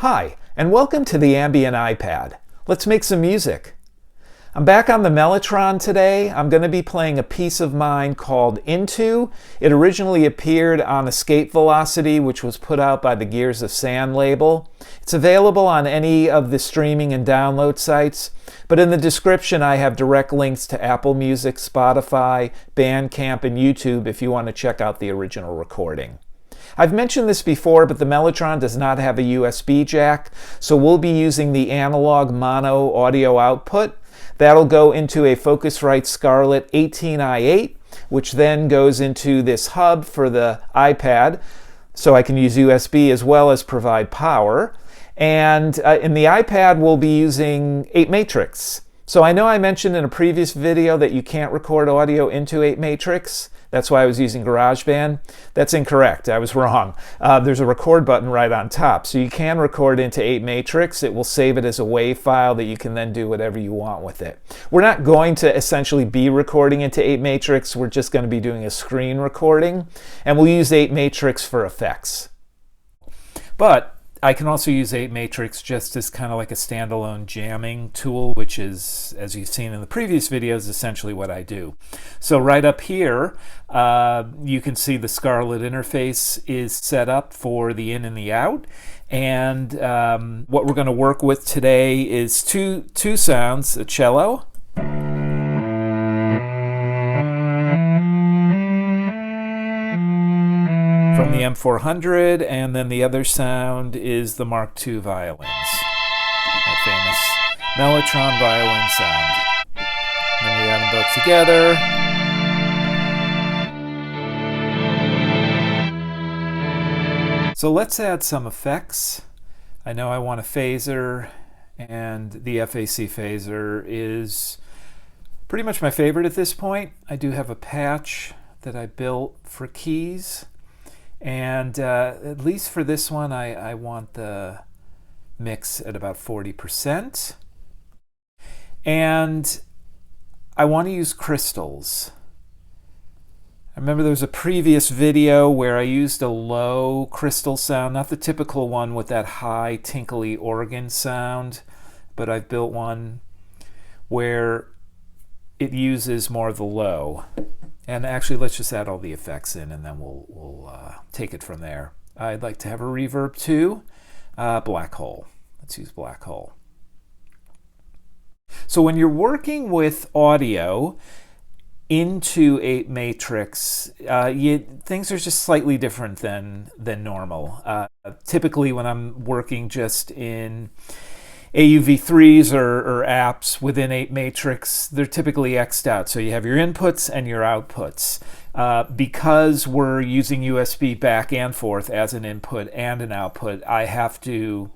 Hi, and welcome to the Ambient iPad. Let's make some music. I'm back on the Mellotron today. I'm going to be playing a piece of mine called Into. It originally appeared on Escape Velocity, which was put out by the Gears of Sand label. It's available on any of the streaming and download sites, but in the description I have direct links to Apple Music, Spotify, Bandcamp, and YouTube if you want to check out the original recording. I've mentioned this before, but the Mellotron does not have a USB jack, so we'll be using the analog mono audio output. That'll go into a Focusrite Scarlett 18i8, which then goes into this hub for the iPad, so I can use USB as well as provide power. And in the iPad, we'll be using apeMatrix. So I know I mentioned in a previous video that you can't record audio into apeMatrix. That's why I was using GarageBand. That's incorrect. I was wrong. There's a record button right on top. So you can record into apeMatrix. It will save it as a WAV file that you can then do whatever you want with it. We're not going to essentially be recording into apeMatrix. We're just going to be doing a screen recording. And we'll use apeMatrix for effects. But I can also use apeMatrix just as kind of like a standalone jamming tool, which is, as you've seen in the previous videos, essentially what I do. So right up here, you can see the Scarlett interface is set up for the in and the out. And what we're going to work with today is two sounds, a cello, from the M400, and then the other sound is the Mark II violins, that famous Mellotron violin sound. And then we add them both together. So let's add some effects. I know I want a phaser, and the FAC phaser is pretty much my favorite at this point. I do have a patch that I built for keys. And at least for this one, I want the mix at about 40%. And I want to use crystals. I remember there was a previous video where I used a low crystal sound, not the typical one with that high tinkly organ sound, but I've built one where it uses more of the low. And actually, let's just add all the effects in, and then we'll take it from there. I'd like to have a reverb too. Blackhole. Let's use Blackhole. So when you're working with audio into apeMatrix, things are just slightly different than normal. Typically, when I'm working just in AUV3s or apps within apeMatrix, they're typically X'd out. So you have your inputs and your outputs. Because we're using USB back and forth as an input and an output, I have to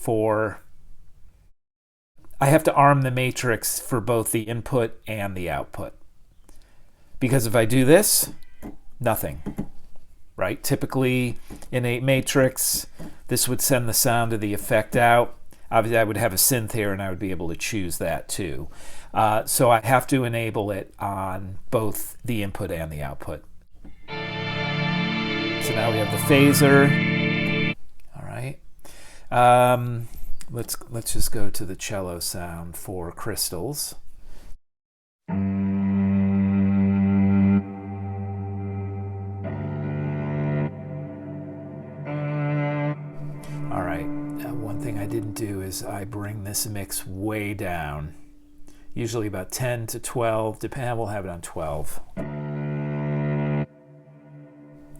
arm the matrix for both the input and the output. Because if I do this, nothing. Right? Typically in apeMatrix, this would send the sound of the effect out. Obviously, I would have a synth here, and I would be able to choose that too. So I have to enable it on both the input and the output. So now we have the phaser. All right. Let's just go to the cello sound for crystals. One thing I didn't do is I bring this mix way down, usually about 10 to 12, we'll have it on 12. You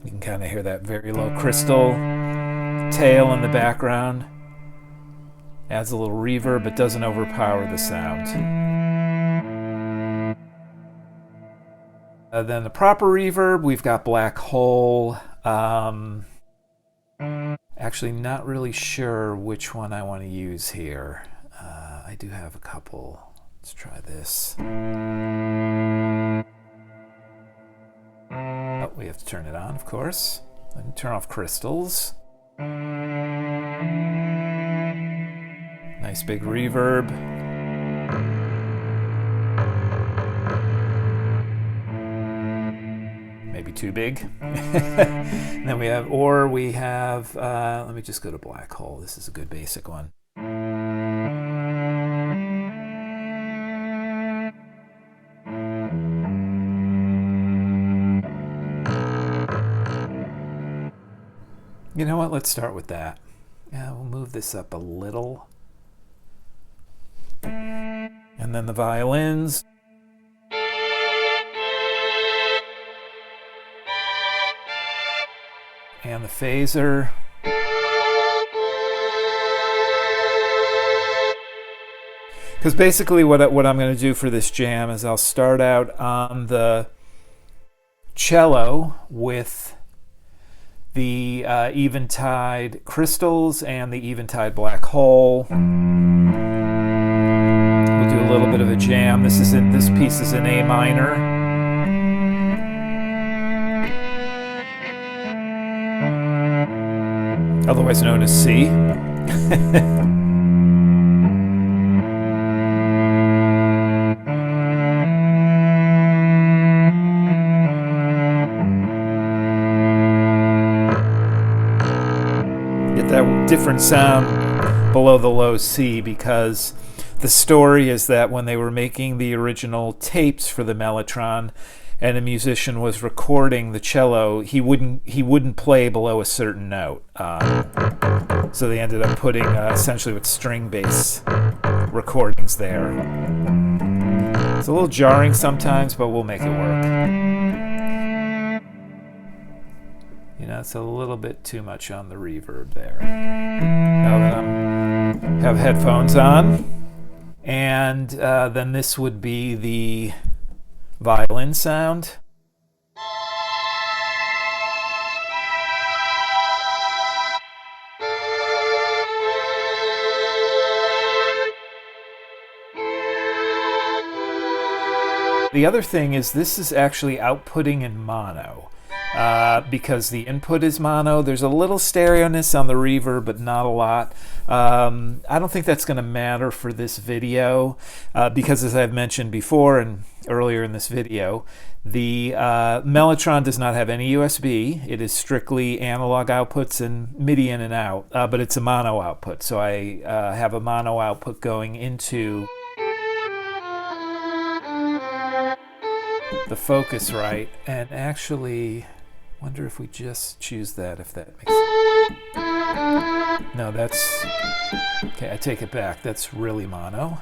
can kind of hear that very low crystal tail in the background. Adds a little reverb, but doesn't overpower the sound. Then the proper reverb, we've got Blackhole. Actually, not really sure which one I want to use here. I do have a couple. Let's try this. Oh, we have to turn it on, of course. Let me turn off crystals. Nice big reverb. too big. And then we have, let me just go to Black Hole. This is a good basic one. You know what, let's start with that. Yeah, we'll move this up a little. And then the violins. And the phaser. Because basically what I'm going to do for this jam is I'll start out on the cello with the Eventide crystals and the Eventide Blackhole. We'll do a little bit of a jam. This piece is in A minor. Otherwise known as C. That different sound below the low C, because the story is that when they were making the original tapes for the Mellotron and a musician was recording the cello, he wouldn't play below a certain note. So they ended up putting essentially with string bass recordings there. It's a little jarring sometimes, but we'll make it work. You know, it's a little bit too much on the reverb there. Now that I have headphones on. And then this would be the violin sound. The other thing is this is actually outputting in mono. Because the input is mono. There's a little stereo-ness on the reverb, but not a lot. I don't think that's going to matter for this video because, as I've mentioned before and earlier in this video, the Mellotron does not have any USB. It is strictly analog outputs and MIDI in and out, but it's a mono output. So I have a mono output going into the Focusrite, and actually wonder if we just choose that, if that makes sense. No, that's okay. I take it back. That's really mono.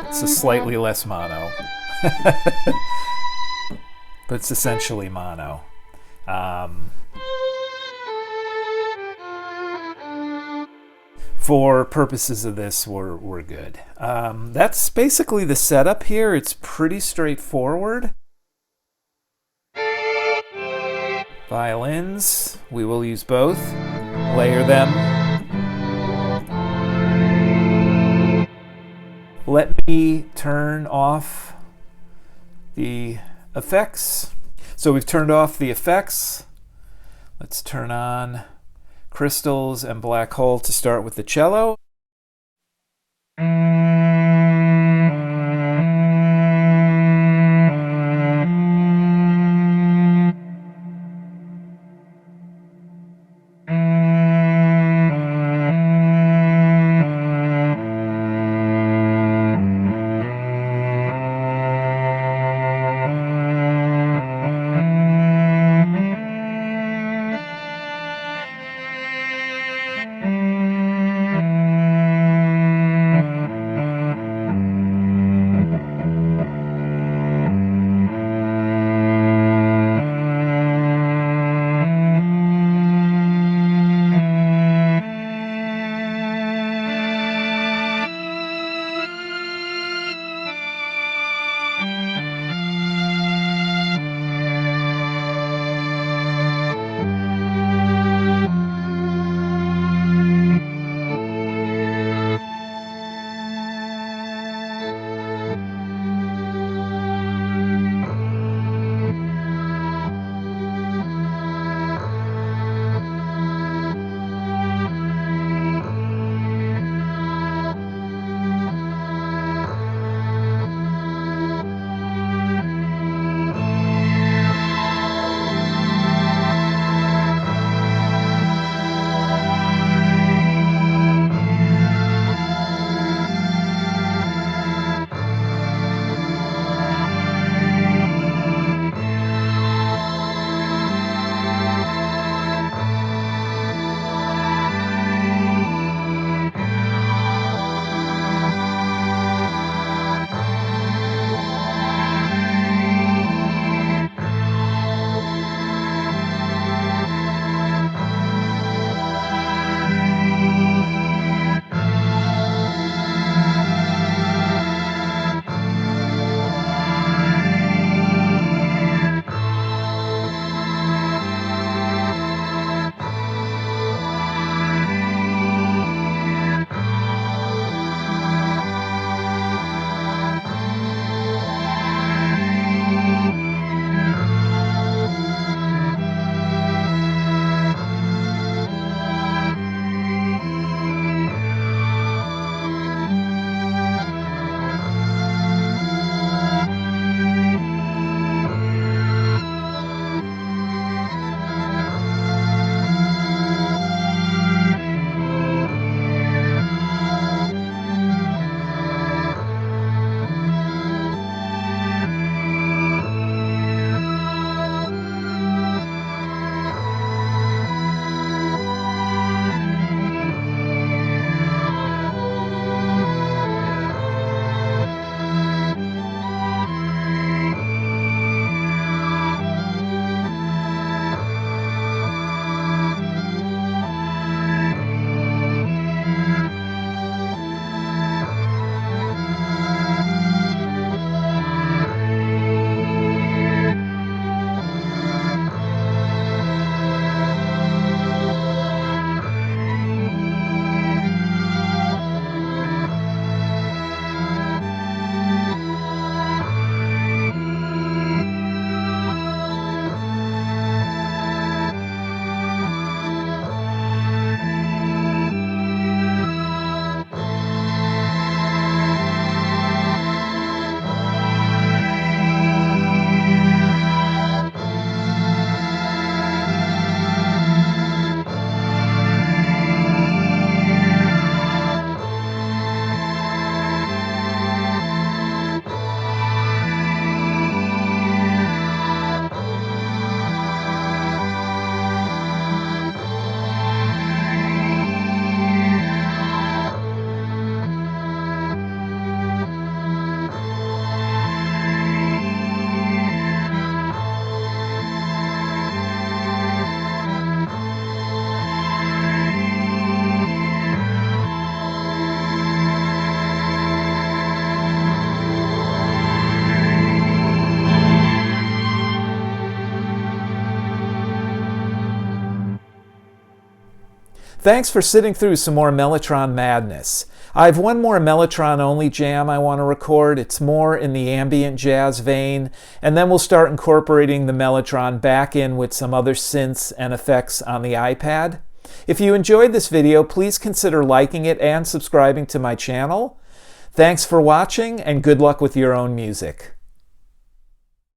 It's a slightly less mono, but it's essentially mono. For purposes of this, we're good. That's basically the setup here. It's pretty straightforward. Violins, we will use both. Layer them. Let me turn off the effects. So we've turned off the effects. Let's turn on crystals and black hole to start with the cello. Thanks for sitting through some more Mellotron madness. I have one more Mellotron-only jam I want to record. It's more in the ambient jazz vein, and then we'll start incorporating the Mellotron back in with some other synths and effects on the iPad. If you enjoyed this video, please consider liking it and subscribing to my channel. Thanks for watching, and good luck with your own music.